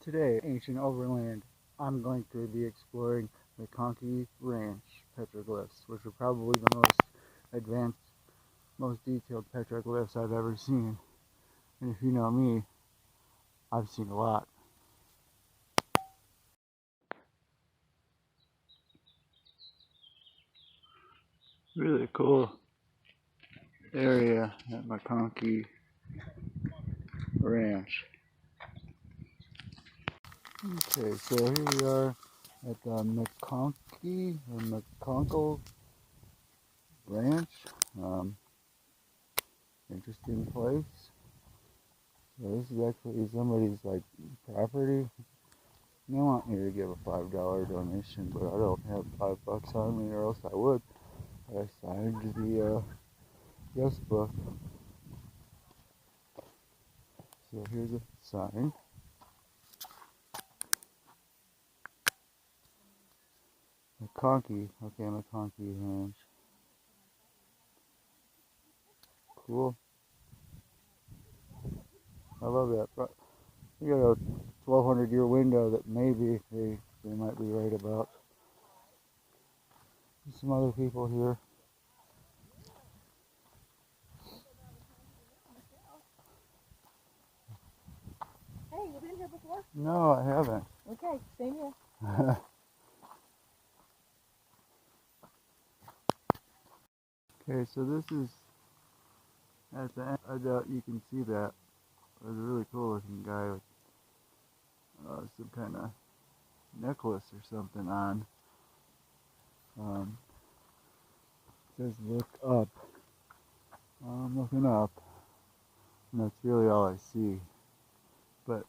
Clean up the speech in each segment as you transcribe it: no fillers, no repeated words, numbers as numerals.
Today, ancient Overland, I'm going to be exploring Mcconkie Ranch petroglyphs, which are probably the most advanced, most detailed petroglyphs I've ever seen. And if you know me, I've seen a lot. Really cool area at Mcconkie Ranch. Okay, so here we are at the Mcconkie or McConkle Ranch. Interesting place. So this is actually somebody's property. They want me to give a $5 donation, but I don't have $5 on me, or else I would. I signed the guest book. So here's a sign. Mcconkie. Okay, Mcconkie Ranch. Cool. I love that. But we got a 1,200-year window that maybe they might be right about. There's some other people here. Hey, you been here before? No, I haven't. Okay, same here. Okay, so this is at the end. I doubt you can see that. There's a really cool looking guy with some kind of necklace or something on. It says look up. I'm looking up, and that's really all I see. But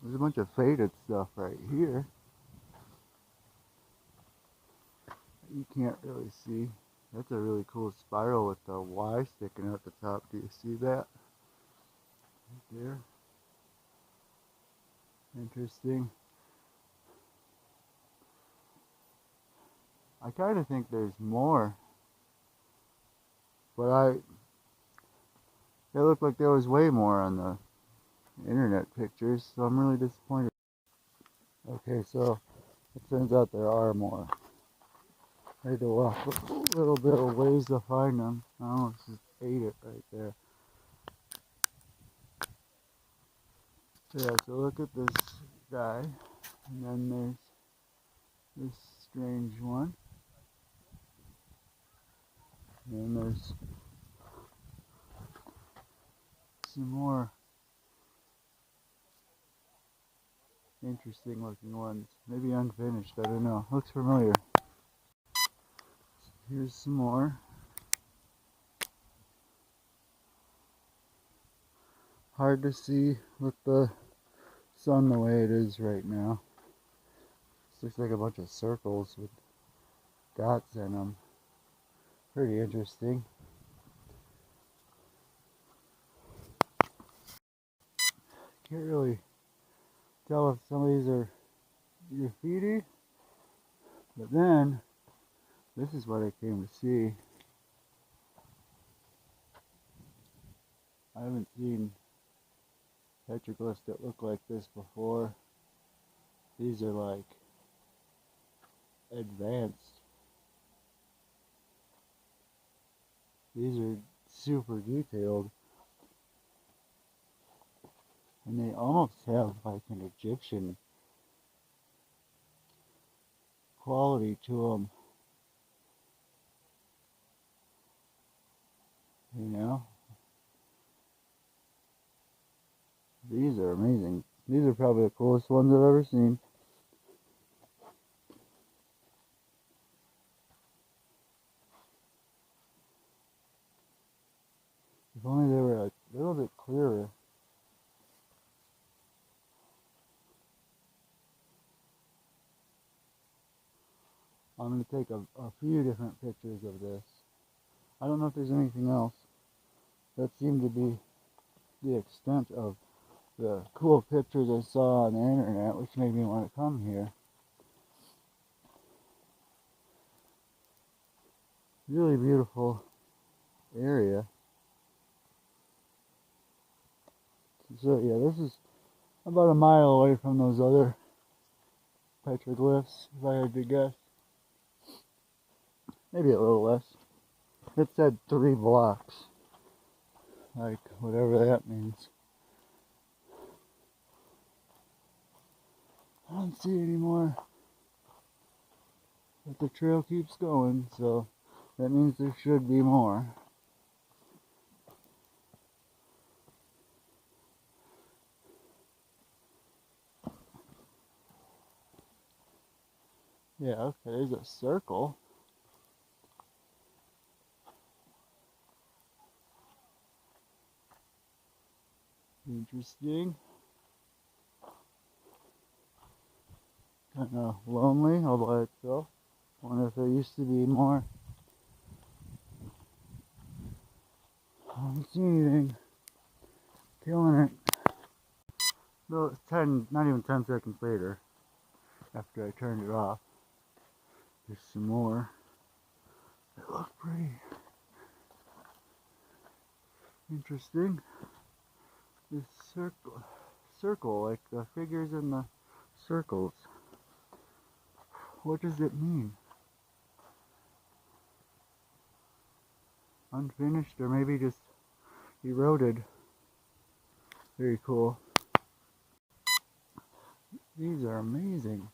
there's a bunch of faded stuff right here that you can't really see. That's a really cool spiral with the Y sticking out the top. Do you see that? Right there. Interesting. I kind of think there's more, but it looked like there was way more on the internet pictures, so I'm really disappointed. Okay, so it turns out there are more. I had to walk a little bit of ways to find them. I almost just ate it right there. Yeah, so look at this guy, and then there's this strange one, and then there's some more interesting looking ones, maybe unfinished, I don't know. Looks familiar. Here's some more. Hard to see with the sun the way it is right now. This looks like a bunch of circles with dots in them. Pretty interesting. Can't really tell if some of these are graffiti, but then this is what I came to see. I haven't seen petroglyphs that look like this before. These are like advanced. These are super detailed. And they almost have like an Egyptian quality to them. You know? These are amazing. These are probably the coolest ones I've ever seen. If only they were a little bit clearer. I'm going to take a few different pictures of this. I don't know if there's anything else. That seemed to be the extent of the cool pictures I saw on the internet, which made me want to come here. Really beautiful area. So yeah, this is about a mile away from those other petroglyphs, if I had to guess. Maybe a little less. It said 3 blocks. Like, whatever that means. I don't see any more. But the trail keeps going, so that means there should be more. Yeah, okay, there's a circle. Interesting. Kind of lonely all by itself. Wonder if there used to be more. I don't see anything. Killing it. No, it's 10, not even 10 seconds later, after I turned it off. There's some more. They look pretty interesting. This circle, like the figures in the circles. What does it mean? Unfinished, or maybe just eroded. Very cool. These are amazing.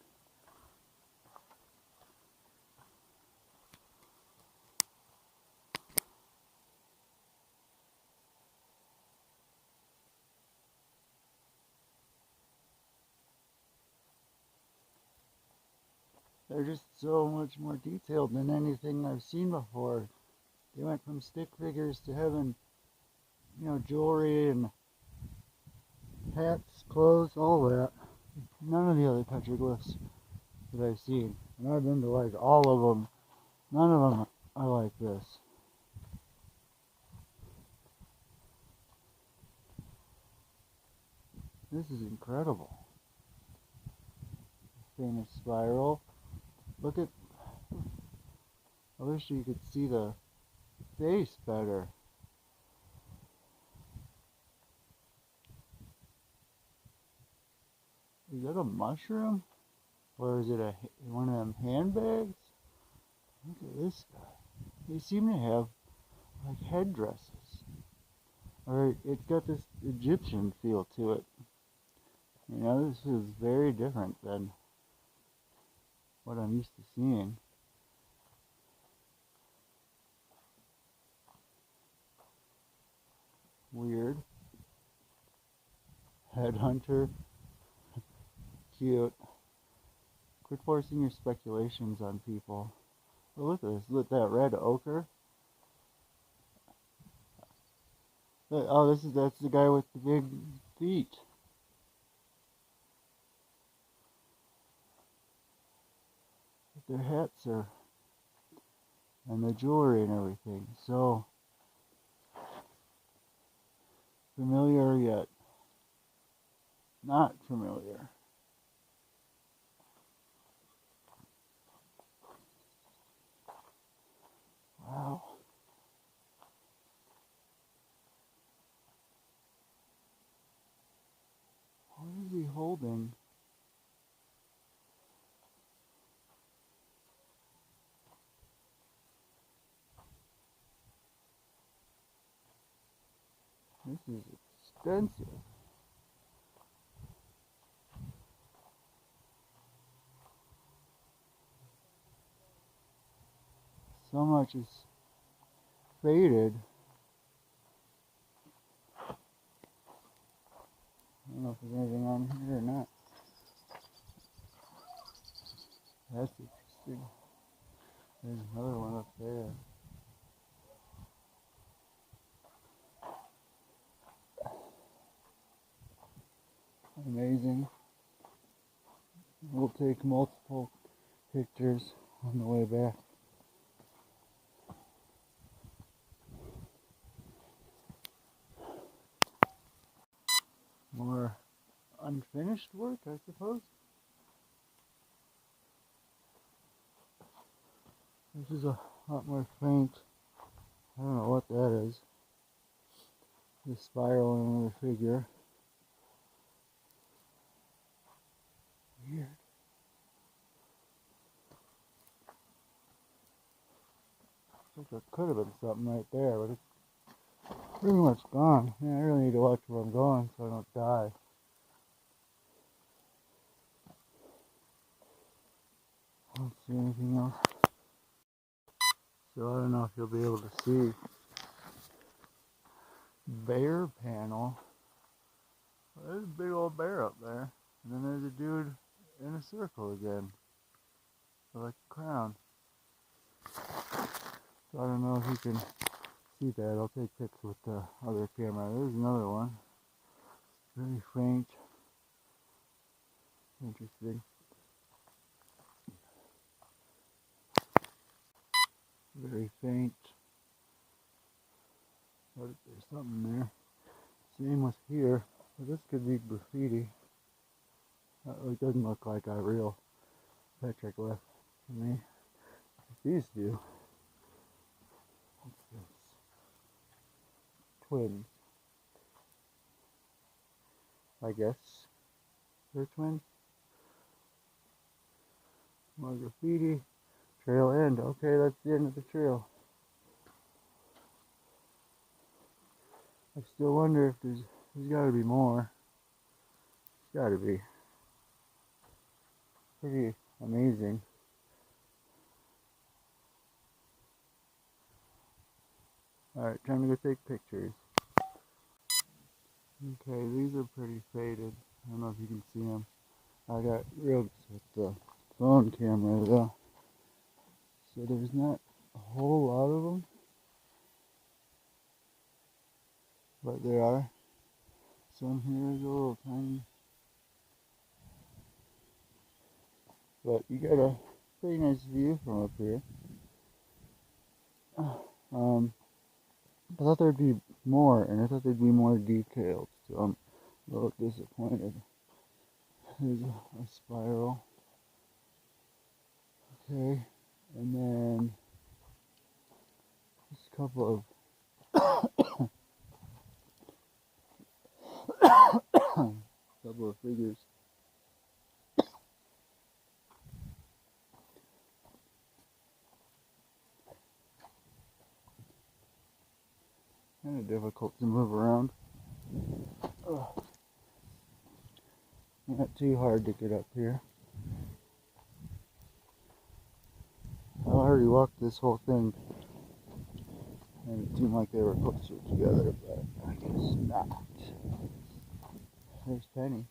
They're just so much more detailed than anything I've seen before. They went from stick figures to having, jewelry and hats, clothes, all that. None of the other petroglyphs that I've seen. And I've been to like all of them. None of them are like this. This is incredible. Famous spiral. Look at, I wish you could see the face better. Is that a mushroom? Or is it one of them handbags? Look at this guy. They seem to have like headdresses. Or it's got this Egyptian feel to it. This is very different than what I'm used to seeing. Weird. Headhunter. Cute. Quit forcing your speculations on people. Oh, look at this. Look at that red ochre. Oh, that's the guy with the big feet. Their hats are, and the jewelry and everything. So familiar yet not familiar. Wow. What is he holding? This is extensive. So much is faded. I don't know if there's anything on here or not. That's interesting. There's another one up there. Amazing. We'll take multiple pictures on the way back. More unfinished work, I suppose. This is a lot more faint. I don't know what that is. The spiral and another figure. weird. Looks like there could have been something right there, but it's pretty much gone. Yeah, I really need to watch where I'm going so I don't die. I don't see anything else. So I don't know if you'll be able to see. Bear panel. There's a big old bear up there. And then there's a dude in a circle again. Like a crown. So I don't know if you can see that. I'll take pics with the other camera. There's another one. Very faint. Interesting. Very faint. But there's something there. Same with here. Well, this could be graffiti. It doesn't look like a real petroglyph to me. These do. What's this? Twins. I guess. They're twins. More graffiti. Trail end. Okay, that's the end of the trail. I still wonder if there's gotta be more. There's gotta be. Pretty amazing. Alright, time to go take pictures. Okay, these are pretty faded. I don't know if you can see them. I got real with the phone camera though. So there's not a whole lot of them. But there are. Some here is a little tiny. But you got a pretty nice view from up here. I thought there'd be more, and I thought they'd be more detailed, so I'm a little disappointed. There's a spiral. Okay, and then just a couple of figures. Kind of difficult to move around. Ugh. Not too hard to get up here. I already walked this whole thing, and it seemed like they were closer together, but I guess not. There's Penny.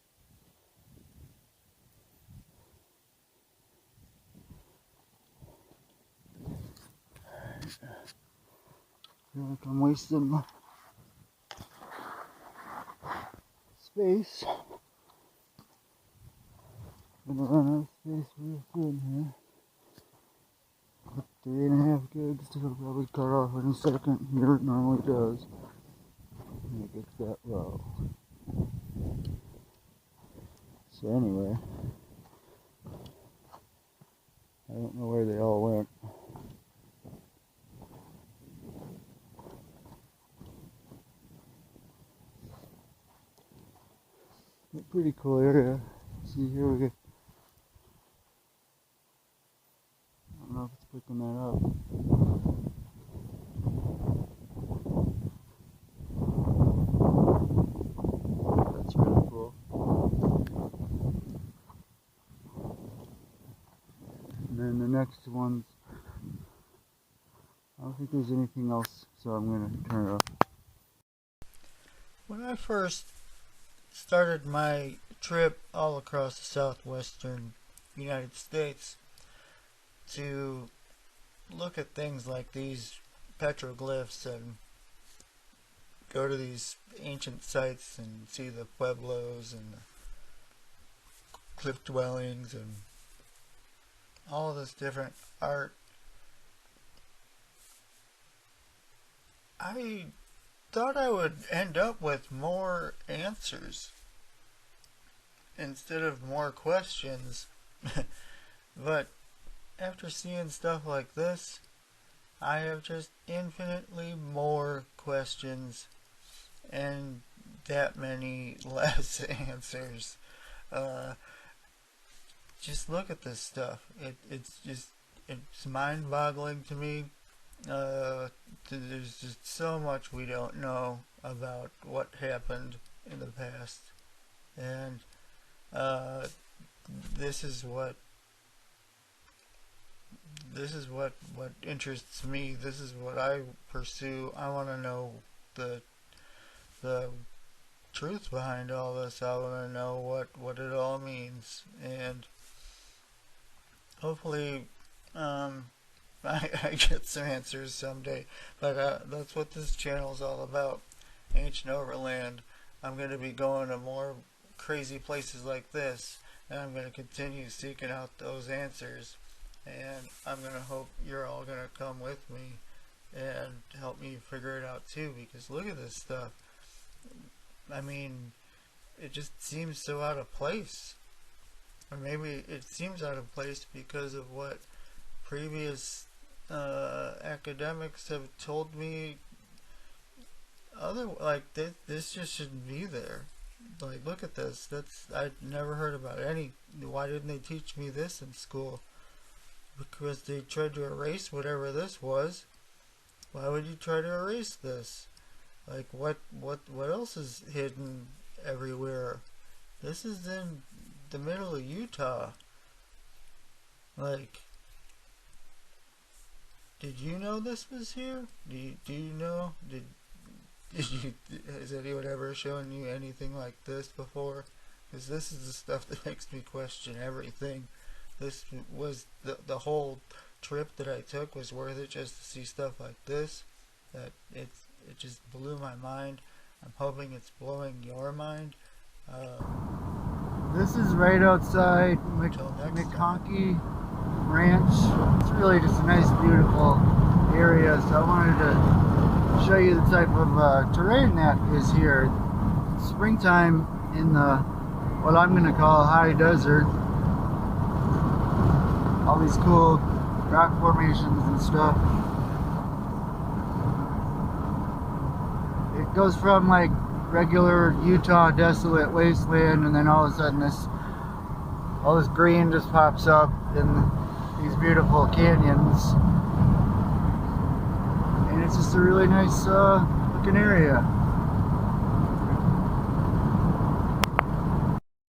I feel like I'm wasting my space. Gonna run out of space real soon here. 3.5 gigs, it'll probably cut off in a second. Here it normally does. And it gets that low. So anyway, I don't know where they all went. But pretty cool area. See here we get. I don't know if it's picking that up. That's really cool. And then the next ones, I don't think there's anything else, so I'm going to turn it off. When I first started my trip all across the southwestern United States to look at things like these petroglyphs and go to these ancient sites and see the pueblos and the cliff dwellings and all this different art, I thought I would end up with more answers instead of more questions. But after seeing stuff like this, I have just infinitely more questions and that many less answers. just look at this stuff. It's mind-boggling to me. There's just so much we don't know about what happened in the past, and this is what what interests me. This is what I pursue. I want to know the truth behind all this. I want to know what it all means, and hopefully I get some answers someday. But that's what this channel is all about. Ancient Overland. I'm going to be going to more crazy places like this, and I'm going to continue seeking out those answers, and I'm going to hope you're all going to come with me and help me figure it out too, because look at this stuff. I mean, it just seems so out of place. Or maybe it seems out of place because of what previous academics have told me. This just shouldn't be there. Like, look at this. I'd never heard about any. Why didn't they teach me this in school? Because they tried to erase whatever this was. Why would you try to erase this? Like, what else is hidden everywhere? This is in the middle of Utah. Like, did you know this was here? Do you know? Has anyone ever shown you anything like this before? Because this is the stuff that makes me question everything. This was the whole trip that I took was worth it just to see stuff like this. That it just blew my mind. I'm hoping it's blowing your mind. This is right outside Mcconkie Ranch. It's really just a nice, beautiful area. So I wanted to show you the type of terrain that is here. It's springtime in the what I'm going to call high desert. All these cool rock formations and stuff. It goes from like regular Utah desolate wasteland, and then all of a sudden all this green just pops up in these beautiful canyons, and it's just a really nice looking area.